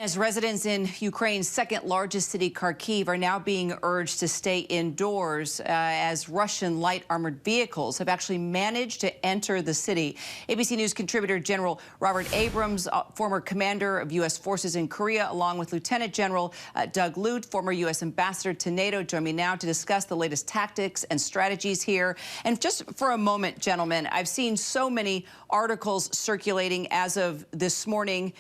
As residents in Ukraine's second largest city, Kharkiv, are now being urged to stay indoors as Russian light armored vehicles have actually managed to enter the city. ABC News contributor General Robert Abrams, former commander of U.S. forces in Korea, along with Lieutenant General Doug Lute, former U.S. ambassador to NATO, join me now to discuss the latest tactics and strategies here. And just for a moment, gentlemen, I've seen so many articles circulating as of this morning,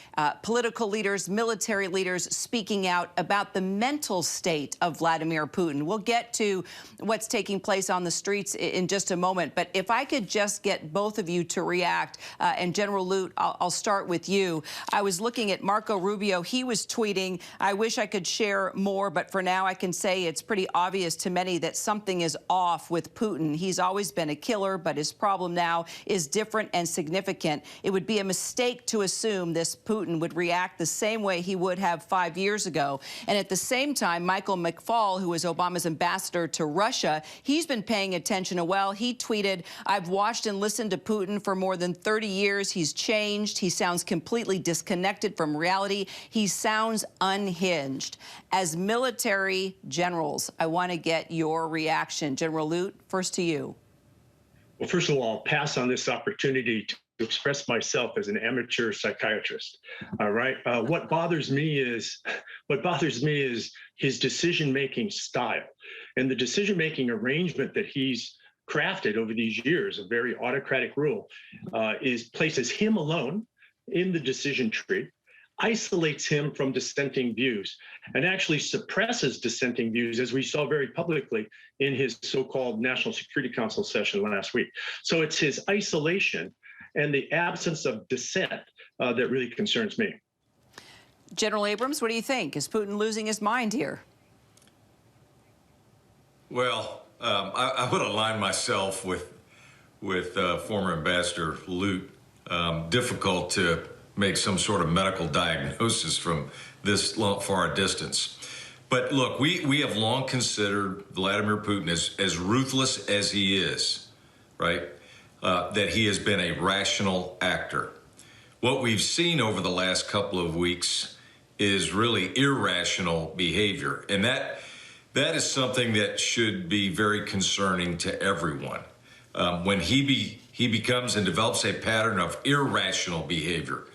political leaders, military leaders speaking out about the mental state of Vladimir Putin. We'll get to what's taking place on the streets in just a moment, but if I could just get both of you to react, and General Lute, I'll start with you. I was looking at Marco Rubio. He was tweeting, "I wish I could share more, but for now I can say it's pretty obvious to many that something is off with Putin. He's always been a killer, but his problem now is different and significant. It would be a mistake to assume this Putin would react the same way he would have 5 years ago." And at the same time, Michael McFaul, who is Obama's ambassador to Russia, he's been paying attention as well. He tweeted, "I've watched and listened to Putin for more than 30 years. He's changed. He sounds completely disconnected from reality. He sounds unhinged." As military generals, I want to get your reaction. General Lute, first to you. Well, first of all, I'll pass on this opportunity to express myself as an amateur psychiatrist. All right. What bothers me is his decision-making style and the decision-making arrangement that he's crafted over these years, a very autocratic rule, places him alone in the decision tree, isolates him from dissenting views, and actually suppresses dissenting views, as we saw very publicly in his so-called National Security Council session last week. So it's his isolation and the absence of dissent that really concerns me. General Abrams, what do you think? Is Putin losing his mind here? Well, I would align myself with former Ambassador Lute. Difficult to make some sort of medical diagnosis from this far a distance. But look, we have long considered Vladimir Putin as ruthless as he is, right? That he has been a rational actor. What we've seen over the last couple of weeks is really irrational behavior. And that is something that should be very concerning to everyone. When he becomes and develops a pattern of irrational behavior,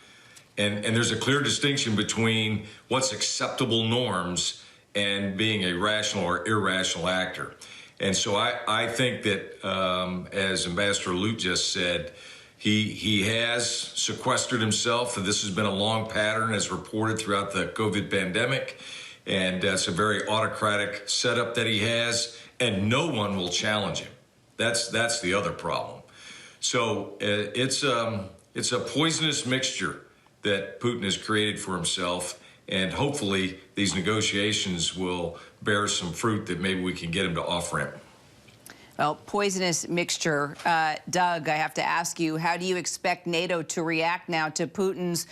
and there's a clear distinction between what's acceptable norms and being a rational or irrational actor. And so I think that, as Ambassador Lute just said, he has sequestered himself. This has been a long pattern, as reported throughout the COVID pandemic. And it's a very autocratic setup that he has, and no one will challenge him. That's the other problem. So it's a poisonous mixture that Putin has created for himself, and hopefully these negotiations will bear some fruit that maybe we can get him to off-ramp. Well, poisonous mixture. Doug, I have to ask you, how do you expect NATO to react now to Putin's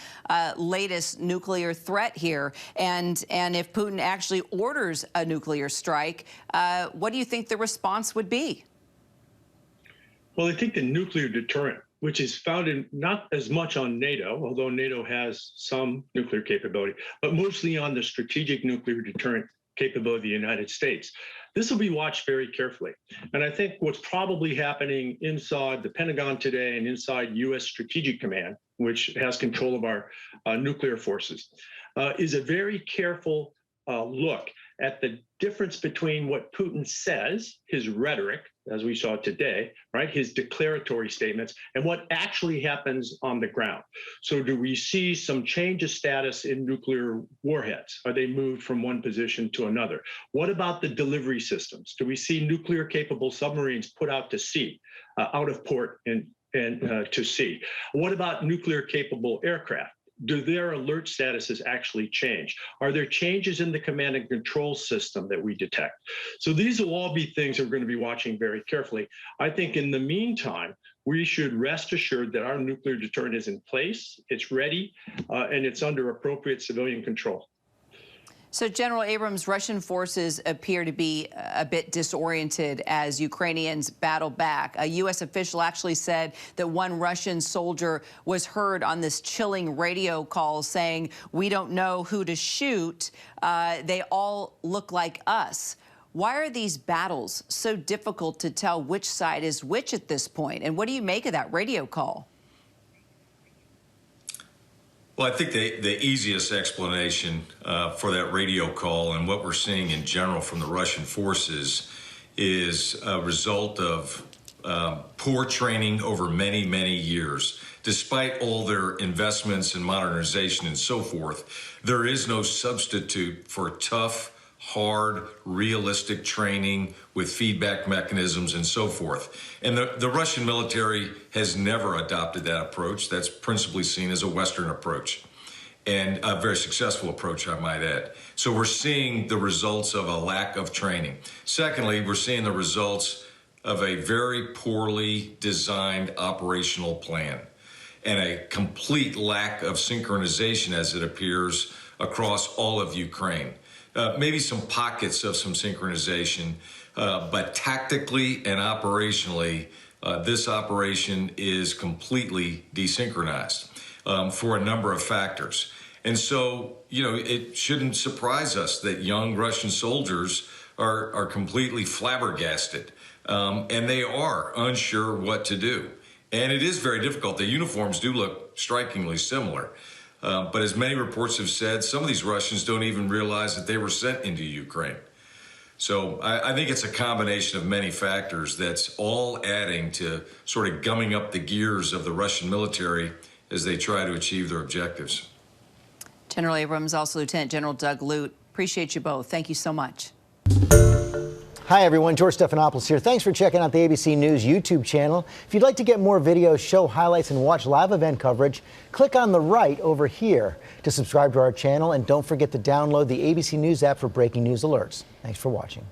latest nuclear threat here? And if Putin actually orders a nuclear strike, what do you think the response would be? Well, I think the nuclear deterrent, which is founded not as much on NATO, although NATO has some nuclear capability, but mostly on the strategic nuclear deterrent capability of the United States. This will be watched very carefully. And I think what's probably happening inside the Pentagon today and inside U.S. Strategic Command, which has control of our nuclear forces, is a very careful look at the difference between what Putin says, his rhetoric, as we saw today, right, his declaratory statements, and what actually happens on the ground. So do we see some change of status in nuclear warheads? Are they moved from one position to another? What about the delivery systems? Do we see nuclear-capable submarines put out to sea, out of port and to sea? What about nuclear-capable aircraft? Do their alert statuses actually change? Are there changes in the command and control system that we detect? So these will all be things that we're going to be watching very carefully. I think in the meantime, we should rest assured that our nuclear deterrent is in place, it's ready, and it's under appropriate civilian control. So, General Abrams, Russian forces appear to be a bit disoriented as Ukrainians battle back. A U.S. official actually said that one Russian soldier was heard on this chilling radio call saying, "We don't know who to shoot. They all look like us." Why are these battles so difficult to tell which side is which at this point? And what do you make of that radio call? Well, I think the easiest explanation for that radio call and what we're seeing in general from the Russian forces is a result of poor training over many, many years. Despite all their investments in modernization and so forth, there is no substitute for tough, hard, realistic training with feedback mechanisms and so forth. And the Russian military has never adopted that approach. That's principally seen as a Western approach, and a very successful approach, I might add. So we're seeing the results of a lack of training. Secondly, we're seeing the results of a very poorly designed operational plan and a complete lack of synchronization, as it appears, across all of Ukraine. Maybe some pockets of some synchronization, but tactically and operationally, this operation is completely desynchronized for a number of factors. And so, it shouldn't surprise us that young Russian soldiers are completely flabbergasted, and they are unsure what to do. And it is very difficult. The uniforms do look strikingly similar. But as many reports have said, some of these Russians don't even realize that they were sent into Ukraine. So I think it's a combination of many factors that's all adding to sort of gumming up the gears of the Russian military as they try to achieve their objectives. General Abrams, also Lieutenant General Doug Lute, appreciate you both. Thank you so much. Hi, everyone. George Stephanopoulos here. Thanks for checking out the ABC News YouTube channel. If you'd like to get more videos, show highlights, and watch live event coverage, click on the right over here to subscribe to our channel. And don't forget to download the ABC News app for breaking news alerts. Thanks for watching.